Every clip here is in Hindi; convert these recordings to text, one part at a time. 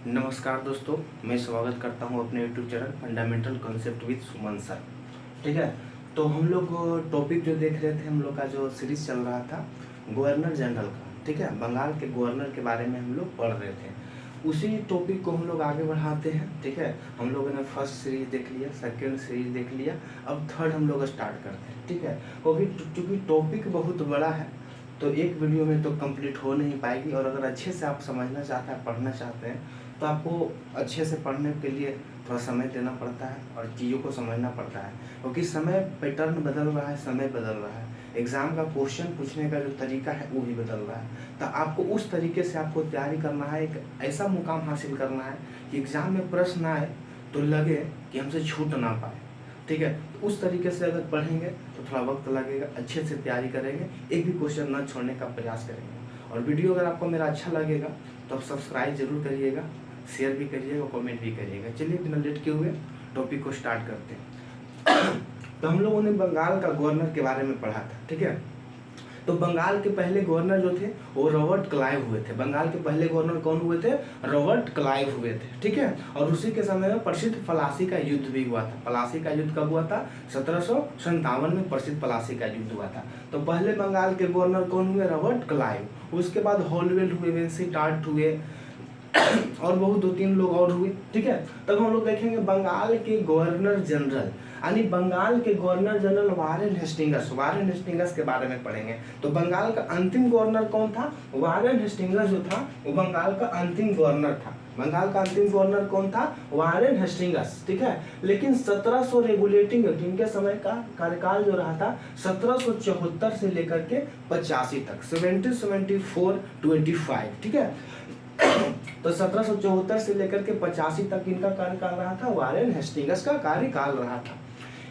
नमस्कार दोस्तों, मैं स्वागत करता हूं अपने YouTube channel fundamental concept with Suman sir. ठीक है, तो हम लोग टॉपिक जो देख रहे थे, हम लोग का जो सीरीज चल रहा था गवर्नर जनरल का। ठीक है, बंगाल के गवर्नर के बारे में हम लोग पढ़ रहे थे। उसी टॉपिक को हम लोग आगे बढ़ाते हैं। ठीक है, हम लोगों ने फर्स्ट सीरीज देख लिया, सेकेंड सीरीज देख लिया, अब थर्ड हम लोग स्टार्ट करते हैं। ठीक है, क्योंकि टॉपिक बहुत बड़ा है तो एक वीडियो में तो कंप्लीट हो नहीं पाएगी, और अगर अच्छे से आप समझना चाहते हैं, पढ़ना चाहते हैं, तो आपको अच्छे से पढ़ने के लिए थोड़ा समय देना पड़ता है और चीज़ों को समझना पड़ता है, क्योंकि समय पैटर्न बदल रहा है, समय बदल रहा है, एग्ज़ाम का क्वेश्चन पूछने का जो तरीका है वो भी बदल रहा है। तो आपको उस तरीके से आपको तैयारी करना है, एक ऐसा मुकाम हासिल करना है कि एग्ज़ाम में प्रश्न आए तो लगे कि हमसे छूट ना पाए। ठीक है, तो उस तरीके से अगर पढ़ेंगे तो थोड़ा वक्त लगेगा, अच्छे से तैयारी करेंगे, एक भी क्वेश्चन न छोड़ने का प्रयास करेंगे। और वीडियो अगर आपको मेरा अच्छा लगेगा तो आप सब्सक्राइब जरूर करिएगा, शेयर भी करिएगा, कमेंट भी करिएगा। चलिए बिना लेट के हुए टॉपिक को स्टार्ट करते हैं। तो हम लोगों ने बंगाल का गवर्नर के बारे में पढ़ा था। ठीक है, तो बंगाल के पहले गवर्नर जो थे वो रॉबर्ट क्लाइव हुए थे। बंगाल के पहले गवर्नर कौन हुए थे? रॉबर्ट क्लाइव हुए थे। ठीक है, और उसी के समय में प्रसिद्ध प्लासी का युद्ध भी हुआ था। प्लासी का युद्ध कब हुआ था? 1757 में प्रसिद्ध प्लासी का युद्ध हुआ था। तो पहले बंगाल के गवर्नर कौन हुए? Robert Clive. उसके बाद हॉलवेल हुए, वेंसीटार्ट हुए और बहुत 2-3 लोग और हुए। ठीक है, तब हम लोग देखेंगे बंगाल के गवर्नर जनरल, यानी बंगाल के गवर्नर जनरल वारेन हेस्टिंगस के बारे में पढ़ेंगे। तो बंगाल का अंतिम गवर्नर कौन था? वारेन हेस्टिंगस जो था वो बंगाल का अंतिम गवर्नर था। बंगाल का अंतिम गवर्नर कौन था? Warren Hastings. ठीक है, लेकिन 1700 रेगुलेटिंग एक्ट, इनके समय का कार्यकाल जो रहा था 1774 से लेकर के 85 तक, 1774-25। ठीक है, तो 1774 से लेकर के 85 तक इनका कार्यकाल रहा था, वारेन हेस्टिंगस का कार्यकाल रहा था।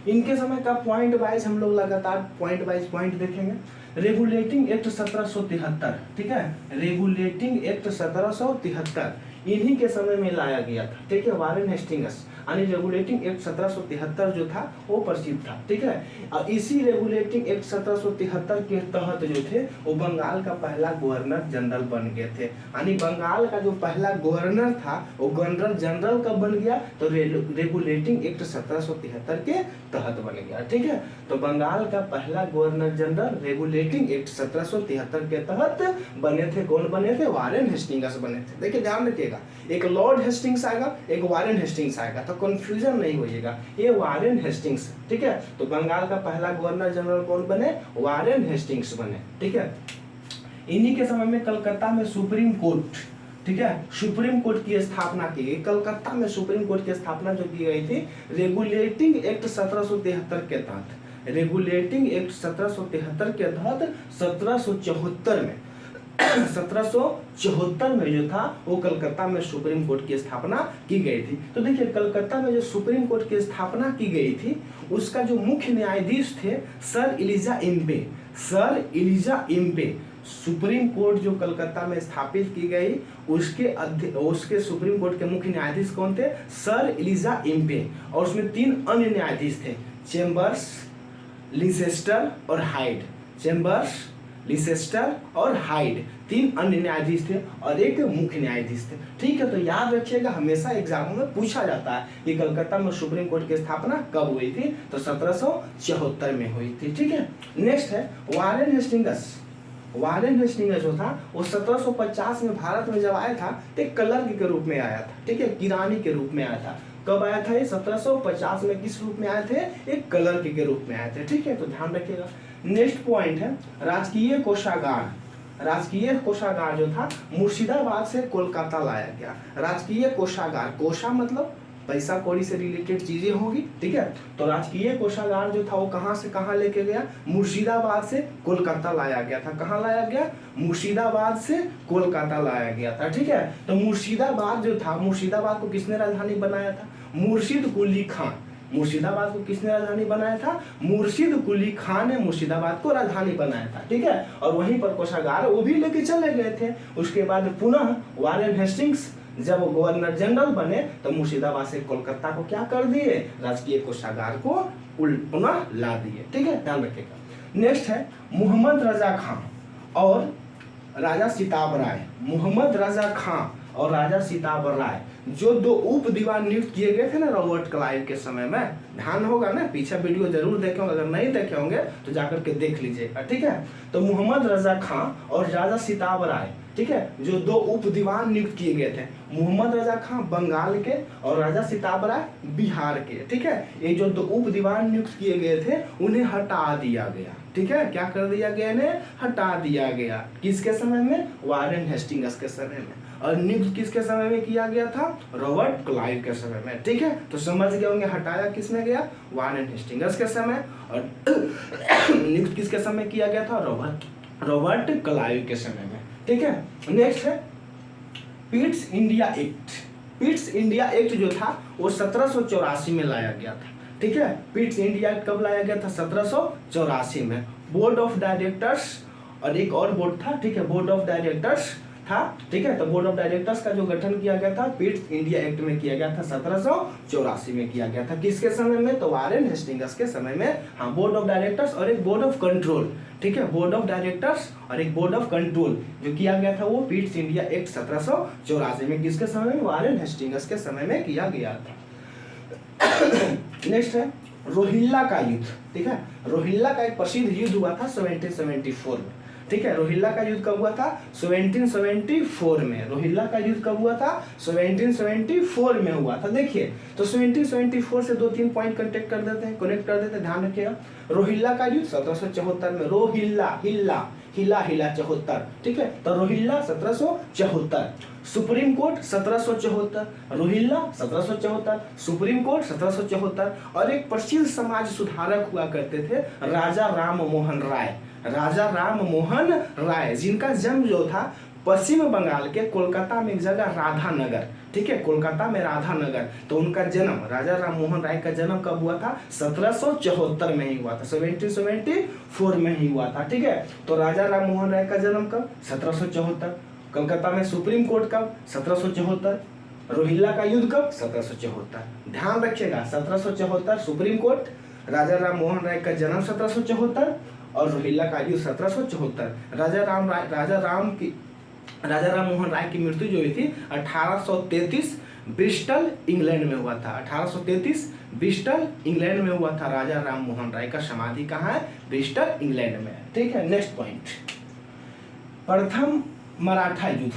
इनके समय का पॉइंट वाइज हम लोग लगातार पॉइंट वाइज पॉइंट देखेंगे। रेगुलेटिंग एक्ट 1773, ठीक है, रेगुलेटिंग एक्ट 1773 इन्हीं के समय में लाया गया था। ठीक है, वारेन हेस्टिंगस, यानी रेगुलेटिंग एक्ट 1773 जो था वो प्रसिद्ध था। ठीक है, और इसी रेगुलेटिंग एक्ट 1773 के तहत जो थे वो बंगाल का पहला गवर्नर जनरल बन गए थे। यानी बंगाल का जो पहला गवर्नर था वो गवर्नर जनरल कब बन गया? तो रेगुलेटिंग एक्ट 1773 के तहत बन गया। ठीक है, तो बंगाल का पहला गवर्नर जनरल रेगुलेटिंग एक्ट 1773 के तहत बने थे। कौन बने थे? वारेन हेस्टिंगस बने थे। देखिए ध्यान रखिएगा, एक लॉर्ड हेस्टिंग्स आएगा, एक वारेन हेस्टिंग्स आएगा, तो कंफ्यूजन नहीं होइएगा, ये वारेन हेस्टिंग्स। ठीक है, तो बंगाल का पहला गवर्नर जनरल कौन बने? वारेन हेस्टिंग्स बने। ठीक है, इन्हीं के समय में कलकत्ता में सुप्रीम कोर्ट, ठीक है, सुप्रीम कोर्ट की स्थापना की गई। कलकत्ता में सुप्रीम कोर्ट की स्थापना जो की गई थी रेगुलेटिंग एक्ट 1773 के तहत, रेगुलेटिंग एक्ट 1773 के तहत 1774 में 1774 में जो था वो कलकत्ता में सुप्रीम कोर्ट की स्थापना की गई थी। तो देखिए कलकत्ता में जो सुप्रीम कोर्ट की स्थापना की गई थी उसका जो मुख्य न्यायाधीश थे Sir Elijah Impey, Sir Elijah Impey. Supreme Court जो कलकत्ता में स्थापित की गई उसके सुप्रीम कोर्ट के मुख्य न्यायाधीश कौन थे? Sir Elijah Impey. और उसमें 3 अन्य न्यायाधीश थे, चेम्बर्स, लिसेस्टर और हाइड। चेम्बर्स, लिसेस्टर और हाइड 3 अन्य न्यायाधीश थे और एक मुख्य न्यायाधीश थे। ठीक है, तो याद रखिएगा, हमेशा एग्जामों में पूछा जाता है कि कलकत्ता में सुप्रीम कोर्ट की स्थापना कब हुई थी? तो 1774 में हुई थी। ठीक है, नेक्स्ट है वारेन हेस्टिंगस। वारेन हेस्टिंगस जो था वो 1750 में भारत में जब आया था तो एक क्लर्क के रूप में आया था। ठीक है, किरानी के रूप में आया था। कब आया था ये? 1750 में। किस रूप में आए थे? एक क्लर्क के रूप में आए थे। ठीक है, तो ध्यान रखिएगा। नेक्स्ट पॉइंट है राजकीय कोषागार। राजकीय कोषागार जो था मुर्शिदाबाद से कोलकाता लाया गया। राजकीय कोषागार, कोषा मतलब पैसा कौड़ी से रिलेटेड चीजें होगी। ठीक है, तो राजकीय कोषागार जो था वो कहां से कहां लेके गया? मुर्शिदाबाद से कोलकाता लाया गया था। कहां लाया गया? मुर्शिदाबाद से कोलकाता लाया गया था। ठीक है, तो मुर्शिदाबाद जो था, मुर्शिदाबाद को किसने राजधानी बनाया था? मुर्शिद कुली खान। मुर्शिदाबाद को किसने राजधानी बनाया था? मुर्शिद कुली खान ने मुर्शिदाबाद को राजधानी बनाया था। ठीक है, और वहीं पर कोषागार वो भी लेके चले गए थे। उसके बाद पुनः वारेन हेस्टिंग्स जब वो गवर्नर जनरल बने तो मुर्शिदाबाद से कोलकाता को क्या कर दिए? राजकीय कोषागार को पुनः ला दिए। ठीक है, ध्यान रखिएगा। नेक्स्ट है मोहम्मद रजा खान और राजा सिताब राय, मोहम्मद रजा खां और राजा सिताब राय, जो दो उप दीवान नियुक्त किए गए थे ना रॉबर्ट क्लाइव के समय में, ध्यान होगा ना, पीछे वीडियो जरूर देखे होंगे, अगर नहीं देखे होंगे तो जाकर के देख लीजिएगा, ठीक है। तो मोहम्मद रजा खां और राजा सिताब राय, ठीक है, जो दो उप दीवान नियुक्त किए गए थे, मोहम्मद रजा खां बंगाल के और राजा सिताब राय बिहार के, ठीक है। ये जो दो उप दीवान नियुक्त किए गए थे उन्हें हटा दिया गया, ठीक है। क्या कर दिया गया? इन्हें हटा दिया गया। किसके समय में? वारेन हेस्टिंग्स के समय में। और नियुक्त किसके समय में किया गया था? रॉबर्ट क्लाइव के समय में, ठीक है। तो समझ गए होंगे हटाया किसने गया? वारेन हेस्टिंग्स के समय। और नियुक्त किसके समय किया गया था? रॉबर्ट क्लाइव के समय में, ठीक है। नेक्स्ट है Pitt's India act. Pitt's India act जो था वो 1784 में लाया गया था, ठीक है। पिट्स इंडिया एक्ट कब लाया गया था? 1784 में। बोर्ड ऑफ डायरेक्टर्स और एक और बोर्ड था, ठीक है, बोर्ड ऑफ डायरेक्टर्स था, ठीक है। तो बोर्ड ऑफ डायरेक्टर्स का जो गठन किया गया था पिट्स इंडिया एक्ट में किया गया था, 1784 में किया गया था। किसके समय में? तो वारेन हेस्टिंग्स के समय में। हाँ, बोर्ड ऑफ डायरेक्टर्स और एक बोर्ड ऑफ कंट्रोल, ठीक है, बोर्ड ऑफ डायरेक्टर्स और एक बोर्ड ऑफ कंट्रोल जो किया गया था वो पिट्स इंडिया एक्ट 1784 में। किसके समय में? वारेन हेस्टिंग्स के समय में किया गया था। नेक्स्ट है रोहिल्ला का युद्ध, ठीक है। रोहिल्ला का एक प्रसिद्ध युद्ध हुआ था 1774 में, ठीक है। रोहिल्ला का युद्ध कब हुआ था? 1774 में। रोहिल्ला का युद्ध कब हुआ था? 1774 में हुआ था। देखिए, तो 1774 से 2-3 पॉइंट कनेक्ट कर देते हैं, ध्यान रखिएगा। रोहिल्ला का युद्ध 1774 में, रोहिल्ला, हिला 74, ठीक है। तो Rohilla 1774, supreme court 1774, Rohilla 1774, supreme court 1774। और एक प्रसिद्ध समाज सुधारक हुआ करते थे राजा राम मोहन राय, राजा राम मोहन राय, जिनका जन्म जो था पश्चिम बंगाल के कोलकाता में एक जगह राधानगर, ठीक है, कोलकाता में राधानगर। तो उनका जन्म, राजा राम मोहन राय का जन्म कब हुआ था? 1774 में ही हुआ था, 1774 में ही हुआ था, ठीक है। तो राजा राम मोहन राय का जन्म कब? 1774। कोलकाता में सुप्रीम कोर्ट कब? 1774। रोहिल्ला का युद्ध कब? 1774। ध्यान रखिएगा, 1774 सुप्रीम कोर्ट, राजा राम मोहन राय का जन्म 1774 और रोहिल्ला का युद्ध 1774। राजा राम मोहन राय की मृत्यु जो हुई थी 1833 ब्रिस्टल इंग्लैंड में हुआ था। 1833 ब्रिस्टल इंग्लैंड में हुआ था। राजा राम मोहन राय का समाधि कहाँ है? ब्रिस्टल इंग्लैंड में, ठीक है। नेक्स्ट पॉइंट, प्रथम मराठा युद्ध।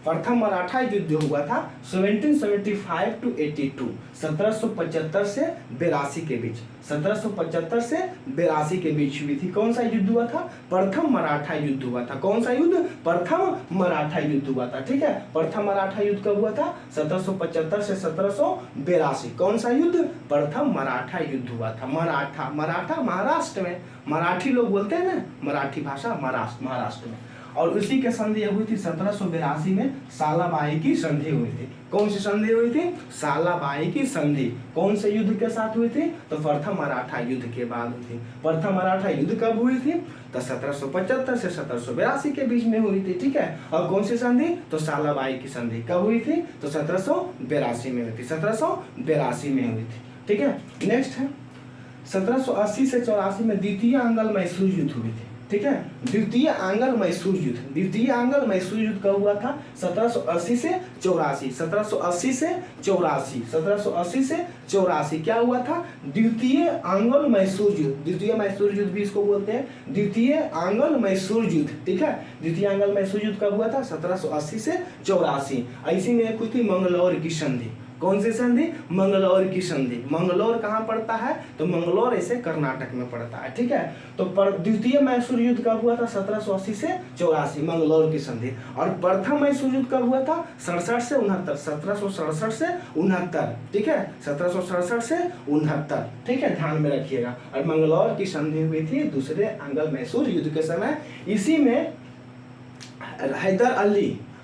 प्रथम मराठा युद्ध जो हुआ था 1775 to 82, 1775 से 82 के बीच, 1775 से 82 के बीच हुई थी। कौन सा युद्ध हुआ था? प्रथम मराठा युद्ध हुआ था। कौन सा युद्ध? प्रथम मराठा युद्ध हुआ था, ठीक है। प्रथम मराठा युद्ध कब हुआ था? 1775 से 1782। कौन सा युद्ध? प्रथम मराठा युद्ध हुआ था। मराठा महाराष्ट्र में, मराठी लोग बोलते हैं ना, मराठी भाषा महाराष्ट्र में। और उसी के संधि हुई थी 1782 में, सालाबाई की संधि हुई थी। कौन सी संधि हुई थी? सालाबाई की संधि। कौन से युद्ध के साथ हुई थी? तो प्रथम मराठा युद्ध के बाद हुई थी। प्रथम मराठा युद्ध कब हुई थी? तो 1775 से 1782 के बीच में हुई थी, ठीक है। और कौन सी संधि? तो सालाबाई की संधि। कब हुई थी? तो 1782 में हुई थी, 1782 में हुई थी, ठीक है। नेक्स्ट है 1780 से 84 में द्वितीय आंग्ल मैसूर युद्ध हुई थी, ठीक है। द्वितीय आंग्ल मैसूर युद्ध कब हुआ था? 1780 से 84, 1780 से 84, 1780 से 84 क्या हुआ था? द्वितीय आंग्ल मैसूर युद्ध। द्वितीय मैसूर युद्ध भी इसको बोलते हैं, द्वितीय आंग्ल मैसूर युद्ध, ठीक है। द्वितीय आंग्ल मैसूर युद्ध कब हुआ था? 1780 से 84। ऐसी में एक हुई थी मंगलौर की संधि। कौन सी संधि? मंगलौर की संधि। मंगलौर कहाँ पड़ता है? तो मंगलौर ऐसे कर्नाटक में पड़ता है, ठीक है। तो द्वितीय मैसूर युद्ध कब हुआ था? 1780 से 84, मंगलौर की संधि। और प्रथम मैसूर युद्ध कब हुआ था? 67 से 69, 1767 से 69, ठीक है, 1767 से 69, ठीक है, ध्यान में रखिएगा। और मंगलौर की संधि हुई थी दूसरे आंग्ल मैसूर युद्ध के समय। इसी में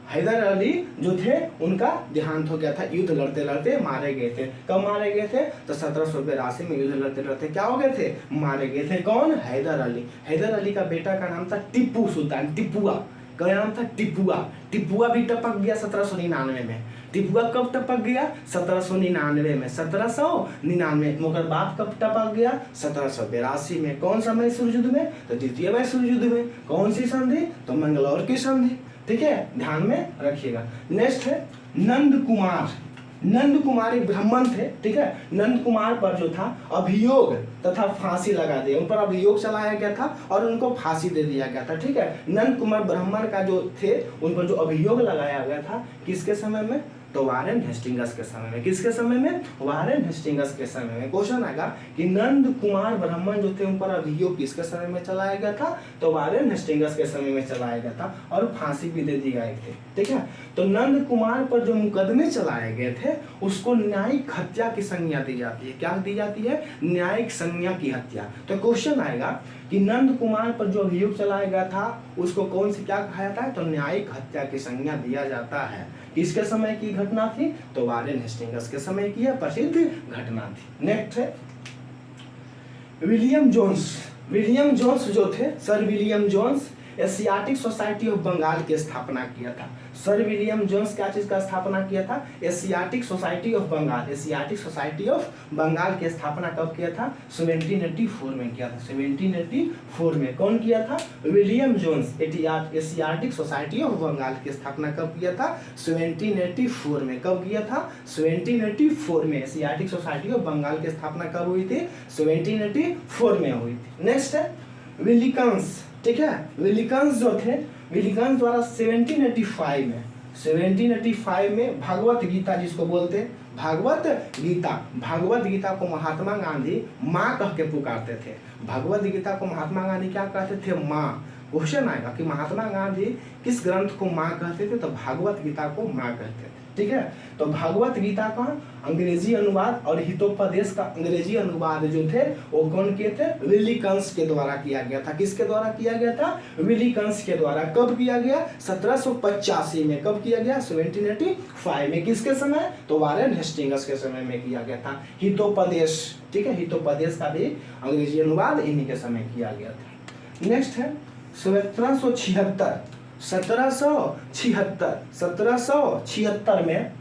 हैदर अली जो थे उनका देहांत हो गया था, युद्ध लड़ते लड़ते मारे गए थे। कब मारे गए थे? तो 1782 में युद्ध लड़ते लड़ते क्या हो गए थे? मारे गए थे। कौन? हैदर अली। हैदर अली का बेटा का नाम था टीपू सुल्तान, टीपुआ, क्या नाम था, टिपुआ। टिपुआ भी टपक गया 1799 में। टिपुआ कब टपक गया, 1799 में, 1799। मगर बाद कब टपक गया, 1782 में। कौन सा मैसूर युद्ध में, तो द्वितीय मैसूर युद्ध में। कौन सी संधि, तो मंगलौर की संधि। ठीक है, ध्यान में रखिएगा। नेक्स्ट है नंद कुमार। नंद कुमार एक ब्राह्मण थे, ठीक है। नंद कुमार पर जो था अभियोग तथा फांसी लगा दिया, उन पर अभियोग चलाया गया था और उनको फांसी दे दिया गया था, ठीक है। नंद कुमार ब्राह्मण का जो थे उन पर जो अभियोग लगाया गया था, किसके समय में, तो वारेन हेस्टिंग्स के समय में। किसके समय में, वारेन हेस्टिंग्स के समय में। क्वेश्चन आएगा कि नंद कुमार ब्राह्मण जो थे उन पर अभियोग किसके समय में चलाया गया था, तो वारेन हेस्टिंग्स के समय में चलाया गया था और फांसी भी दे दी गए थे, ठीक है। तो नंद कुमार पर जो मुकदमे चलाए गए थे उसको न्यायिक हत्या की संज्ञा दी जाती है। क्या दी जाती है, न्यायिक संज्ञा की हत्या। तो क्वेश्चन आएगा कि नंद कुमार पर जो अभियोग चलाया गया था उसको कौन से क्या कहा जाता है, तो न्यायिक हत्या की संज्ञा दिया जाता है। किसके समय की घटना थी, तो वारेन हेस्टिंग्स के समय की है, प्रसिद्ध घटना थी। नेक्स्ट है विलियम जोन्स। विलियम जोन्स जो थे, sir William Jones Asiatic society of Bengal की स्थापना किया था। सर विलियम जोन्स क्या चीज का स्थापना किया था, Asiatic society of Bengal. Asiatic society of Bengal की स्थापना कब किया था, 1784 में किया था। 1784 में कौन किया था, William Jones. Asiatic society of Bengal की स्थापना कब किया था, 1784 में। कब किया था, 1784 में। एशियाटिक सोसाइटी ऑफ बंगाल की स्थापना कब हुई थी, 1784 में हुई थी। नेक्स्ट है विलिकंस, ठीक है। विलिकंस जो थे, विलिकंस द्वारा 1785 में भगवत गीता जिसको बोलते हैं, भगवत गीता को महात्मा गांधी माँ कह के पुकारते थे। भगवत गीता को महात्मा गांधी क्या कहते थे, माँ। क्वेश्चन आएगा कि महात्मा गांधी किस ग्रंथ को माँ कहते थे, तो भगवत गीता को माँ कहते थे, ठीक है। तो भगवत गीता का अंग्रेजी अनुवाद और हितोपदेश का अंग्रेजी अनुवाद जो थे वो कौन किए थे, विलिकंस के द्वारा किया गया था। किसके द्वारा किया गया था, विलिकंस के द्वारा। कब किया गया, 1785 में। कब किया गया, 1785 में। किसके समय, तो वारेन हेस्टिंग्स के समय में किया गया था। हितोपदेश, ठीक है, हितोपदेश का भी अंग्रेजी अनुवाद इन्हीं के समय किया गया था। नेक्स्ट है 1776 में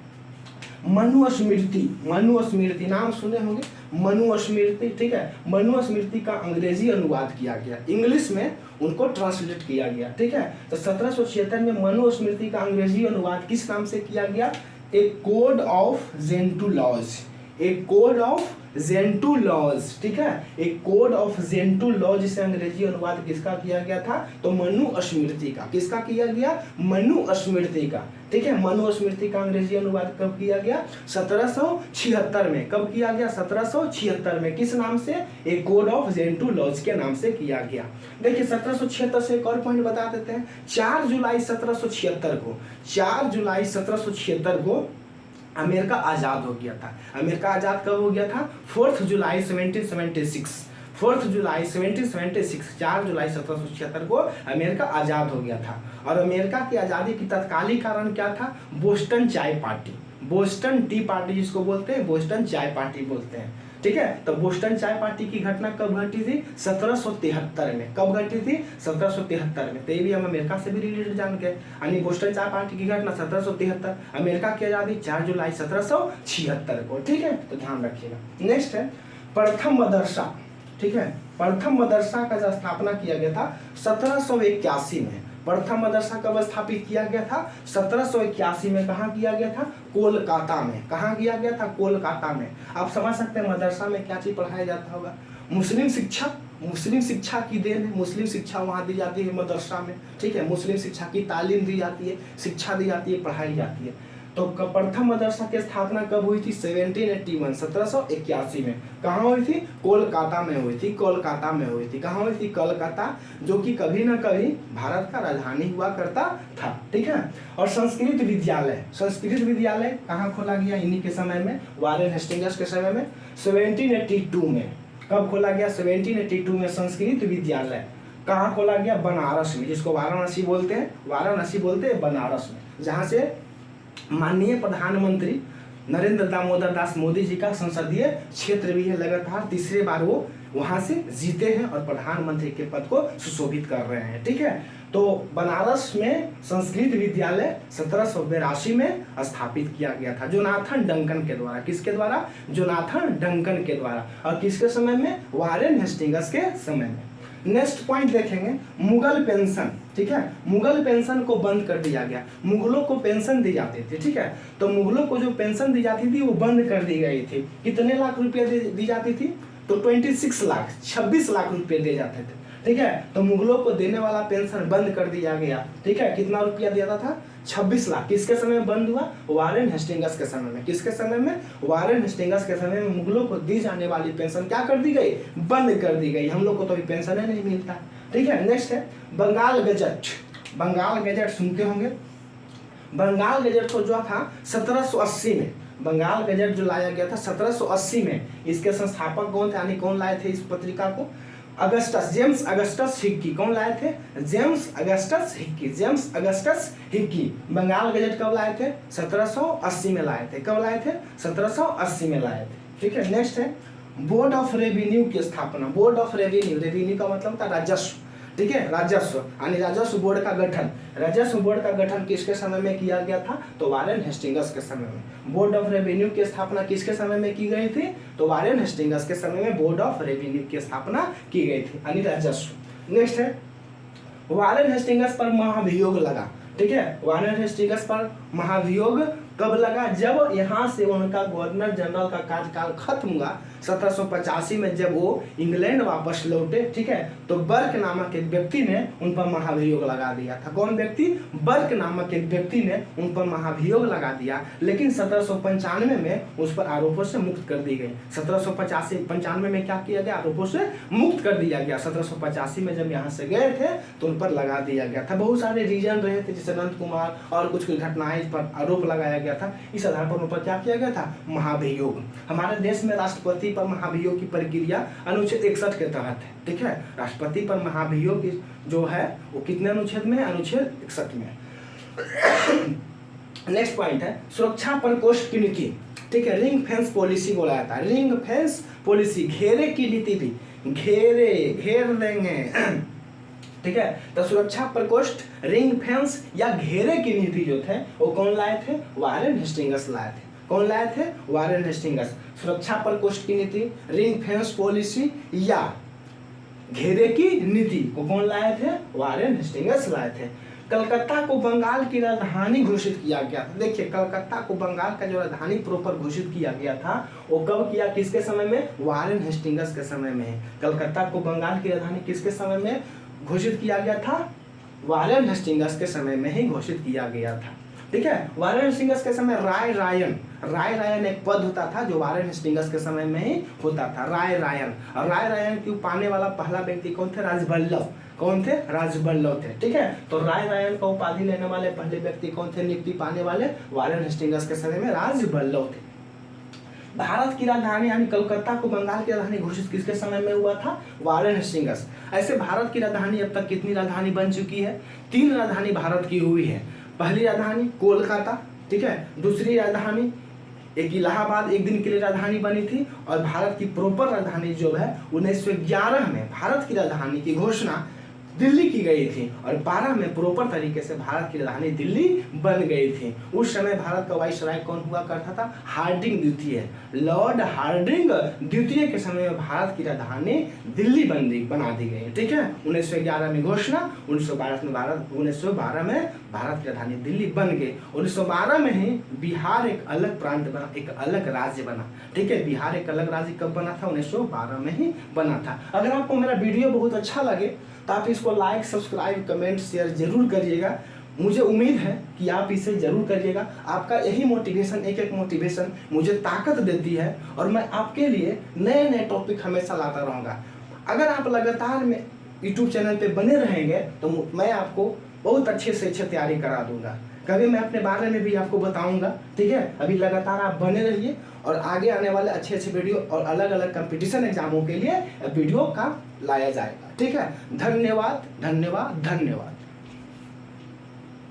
मनुस्मृति नाम सुने होंगे, मनुस्मृति, ठीक है। मनुस्मृति का अंग्रेजी अनुवाद किया गया, इंग्लिश में उनको ट्रांसलेट किया गया, ठीक है। तो 1776 में मनुस्मृति का अंग्रेजी अनुवाद किस नाम से किया गया, ए कोड ऑफ जेंटू लॉज। एक कोड ऑफ जेंटू लॉज, ठीक है। एक कोड ऑफ जेंटू लॉज से अंग्रेजी अनुवाद किसका किया गया था, तो मनुस्मृति का। किसका किया गया, मनुस्मृति का, ठीक है। मनुस्मृति का अंग्रेजी अनुवाद कब किया गया, 1776 में। कब किया गया, 1776 में। किस नाम से, एक कोड ऑफ जेंटू लॉज के नाम से किया गया। देखिए 1776 से एक और पॉइंट बता देते हैं। 4 जुलाई 1776 को अमेरिका आज़ाद हो गया था। अमेरिका आज़ाद कब हो गया था, 4 जुलाई 1776। 4 जुलाई 1776, 4 जुलाई 1776 को अमेरिका आज़ाद हो गया था। और अमेरिका की आज़ादी की तत्कालीन कारण क्या था, बोस्टन चाय पार्टी, बोस्टन टी पार्टी जिसको बोलते हैं, बोस्टन चाय पार्टी बोलते हैं, ठीक है। तो बोस्टन चाय पार्टी की घटना कब घटी थी, 1773 में। कब घटी थी, 1773 में। तो ये भी हम अमेरिका से भी रिलेटेड जान गए। यानी बोस्टन चाय पार्टी की घटना 1773, अमेरिका की आज़ादी 4 जुलाई 1776 को, ठीक है। तो ध्यान रखिएगा। नेक्स्ट है प्रथम मदरसा, ठीक है। प्रथम मदरसा का स्थापना किया गया था 1781 में। प्रथम मदरसा कब स्थापित किया गया था, 1781 में। कहाँ किया गया था, कोलकाता में। कहाँ किया गया था, कोलकाता में। आप समझ सकते हैं मदरसा में क्या चीज पढ़ाया जाता होगा, मुस्लिम शिक्षा। मुस्लिम शिक्षा की देन है, मुस्लिम शिक्षा वहाँ दी जाती है मदरसा में, ठीक है। मुस्लिम शिक्षा की तालीम दी जाती है, शिक्षा दी जाती है, पढ़ाई जाती है। तो प्रथम मदरसा की स्थापना कब हुई थी, 1781 में। कहाँ हुई थी, कोलकाता में हुई थी। कोलकाता में हुई थी। कहाँ हुई थी, कोलकाता, जो कि कभी ना कभी भारत का राजधानी हुआ करता था, ठीक है। और संस्कृत विद्यालय कहाँ खोला गया, इन्हीं के समय में, वारेन हेस्टिंग्स के समय में, 1782 में। कब खोला गया, 1782 में संस्कृत विद्यालय। कहाँ खोला गया, बनारस में, जिसको वाराणसी बोलते हैं, बनारस में, जहाँ से माननीय प्रधानमंत्री नरेंद्र दामोदर दास मोदी जी का संसदीय क्षेत्र भी है। लगातार तीसरे बार वो वहां से जीते हैं और प्रधानमंत्री के पद को सुशोभित कर रहे हैं, ठीक है। तो बनारस में संस्कृत विद्यालय 1782 में स्थापित किया गया था जोनाथन डंकन के द्वारा। किसके द्वारा? जोनाथन डंकन के द्वारा। और किसके समय में? वारेन हेस्टिंग्स के समय में। नेक्स्ट पॉइंट देखेंगे, मुगल पेंशन। ठीक है, मुगल पेंशन को बंद कर दिया गया। मुगलों को पेंशन दी जाती थी, ठीक है, तो मुगलों को जो पेंशन दी जाती थी वो बंद कर दी गई थी। कितने लाख रुपया दी जाती थी? तो 26 लाख रुपये दिए जाते थे। ठीक है, तो मुगलों को देने वाला पेंशन बंद कर दिया गया। ठीक है, कितना रुपया दिया था? 26 लाख। किसके समय में बंद हुआ? वारेन हेस्टिंग्स के समय में। किसके समय में? वारेन हेस्टिंग्स के समय में मुगलों को दी जाने वाली पेंशन क्या कर दी गई? बंद कर दी गई। हम लोग को तो अभी पेंशन ही नहीं मिलता। ठीक है, नेक्स्ट है बंगाल गजट। बंगाल गजट सुनते होंगे। बंगाल गजट को जो था 1780 में, बंगाल गजट जो लाया गया था 1780 में। इसके संस्थापक कौन थे, यानी कौन लाए थे इस पत्रिका को? Augustus, James Augustus Hicky. कौन लाए थे? James Augustus Hicky. James Augustus Hicky Bengal gazette कब लाए थे? 1780 में लाए थे। कब लाए थे? 1780 में लाए थे। ठीक है, नेक्स्ट है बोर्ड ऑफ रेवेन्यू की स्थापना। बोर्ड ऑफ रेवेन्यू, रेवेन्यू का मतलब था राजस्व। ठीक है, राजस्व यानी राजस्व बोर्ड का गठन। राजस्व बोर्ड का गठन किसके समय में किया गया था? तो वारेन हेस्टिंग्स के समय में। बोर्ड ऑफ रेवेन्यू की स्थापना किसके समय में की गई थी? तो वारेन हेस्टिंग्स के समय में बोर्ड ऑफ रेवेन्यू की स्थापना की गई थी, यानी राजस्व। नेक्स्ट है वारेन हेस्टिंग्स पर महाभियोग लगा। ठीक है, वारेन हेस्टिंग्स पर महाभियोग कब लगा? जब यहाँ से उनका गवर्नर जनरल का कार्यकाल खत्म हुआ 1785 में, जब वो इंग्लैंड वापस लौटे। ठीक है, तो बर्क नामक एक व्यक्ति ने उन पर महाभियोग लगा दिया था। कौन व्यक्ति? बर्क नामक एक व्यक्ति ने उन पर महाभियोग लगा दिया, लेकिन 1795 में उस पर आरोपों से मुक्त कर दी गई। 1795 में क्या किया गया? आरोपों से मुक्त कर दिया गया। 1785 में जब यहाँ से गए थे तो उन पर लगा दिया गया था। बहुत सारे रीजन रहे थे, जैसे अनंत कुमार और कुछ घटनाएं पर आरोप लगाया गया था। इस आधार पर उन पर क्या किया गया था? महाभियोग। हमारे देश में राष्ट्रपति पर महाभियोग की प्रक्रिया अनुच्छेद 61 के तहत है। ठीक है, राष्ट्रपति पर महाभियोग जो है वो कितने अनुच्छेद में है? अनुच्छेद 61 में। नेक्स्ट पॉइंट है सुरक्षा प्रकोष्ठ की नीति। ठीक है, रिंग फेंस पॉलिसी बोला जाता है। रिंग फेंस पॉलिसी, घेरे की नीति थी। घेर देंगे। ठीक है, तो सुरक्षा प्रकोष्ठ, रिंग फेंस या घेरे की नीति जो थे वो कौन लाए थे? वारेन हेस्टिंग्स लाए थे। कौन लाए थे? Warren Hastings. सुरक्षा प्रकोष्ठ की नीति, रिंग फेंस पॉलिसी या घेरे की नीति को कौन लाए थे? वारेन हेस्टिंग्स लाए थे। कलकत्ता को बंगाल की राजधानी घोषित किया गया था। देखिए, कलकत्ता को बंगाल का जो राजधानी प्रॉपर घोषित किया गया था वो कब किया? किसके समय में? वारेन हेस्टिंग्स के समय में। कलकत्ता को बंगाल की राजधानी किसके समय में घोषित किया गया था? वारेन हेस्टिंग्स के समय में ही घोषित किया गया था। ठीक है, वारेन हेस्टिंग्स के समय राय रायन एक पद होता था जो वारेन हेस्टिंग्स के समय में ही होता था, राय रायन। और राय रायन को पाने वाला पहला व्यक्ति कौन थे? राजबल्लभ। कौन थे? राजबल्लभ थे। ठीक है, तो राय रायन का उपाधि लेने वाले पहले व्यक्ति कौन थे? नियुक्ति पाने वाले वारेन हेस्टिंग्स के समय में राजबल्लभ थे। भारत की राजधानी यानी कलकत्ता को बंगाल की राजधानी घोषित किसके समय में हुआ था? Warren Hastings. ऐसे भारत की राजधानी अब तक कितनी राजधानी बन चुकी है? 3 राजधानी भारत की हुई है। पहली राजधानी कोलकाता, ठीक है, दूसरी राजधानी एक इलाहाबाद एक दिन के लिए राजधानी बनी थी, और भारत की प्रॉपर राजधानी जो है 1911 में भारत की राजधानी की घोषणा दिल्ली की गई थी, और 12 में प्रॉपर तरीके से भारत की राजधानी दिल्ली बन गई थी। उस समय भारत का वाइसराय कौन हुआ करता था? हार्डिंग द्वितीय। लॉर्ड हार्डिंग द्वितीय के समय में भारत की राजधानी दिल्ली बना दी गई। ठीक है, 1911 में घोषणा, 1912 में भारत की राजधानी दिल्ली बन गई। 1912 में ही बिहार एक अलग प्रांत बना, एक अलग राज्य बना। ठीक है, बिहार एक अलग राज्य कब बना था? 1912 में ही बना था। अगर आपको मेरा वीडियो बहुत अच्छा लगे तो आप इसको लाइक, सब्सक्राइब, कमेंट, शेयर जरूर करिएगा। मुझे उम्मीद है कि आप इसे जरूर करिएगा। आपका यही मोटिवेशन, एक मोटिवेशन मुझे ताकत देती है, और मैं आपके लिए नए नए टॉपिक हमेशा लाता रहूँगा। अगर आप लगातार में यूट्यूब चैनल पे बने रहेंगे तो मैं आपको बहुत अच्छे से अच्छे तैयारी करा दूंगा। कभी मैं अपने बारे में भी आपको बताऊंगा। ठीक है, अभी लगातार आप बने रहिए, और आगे आने वाले अच्छे अच्छे वीडियो और अलग अलग कंपटीशन एग्जामों के लिए वीडियो का लाया जाएगा। ठीक है, धन्यवाद धन्यवाद धन्यवाद।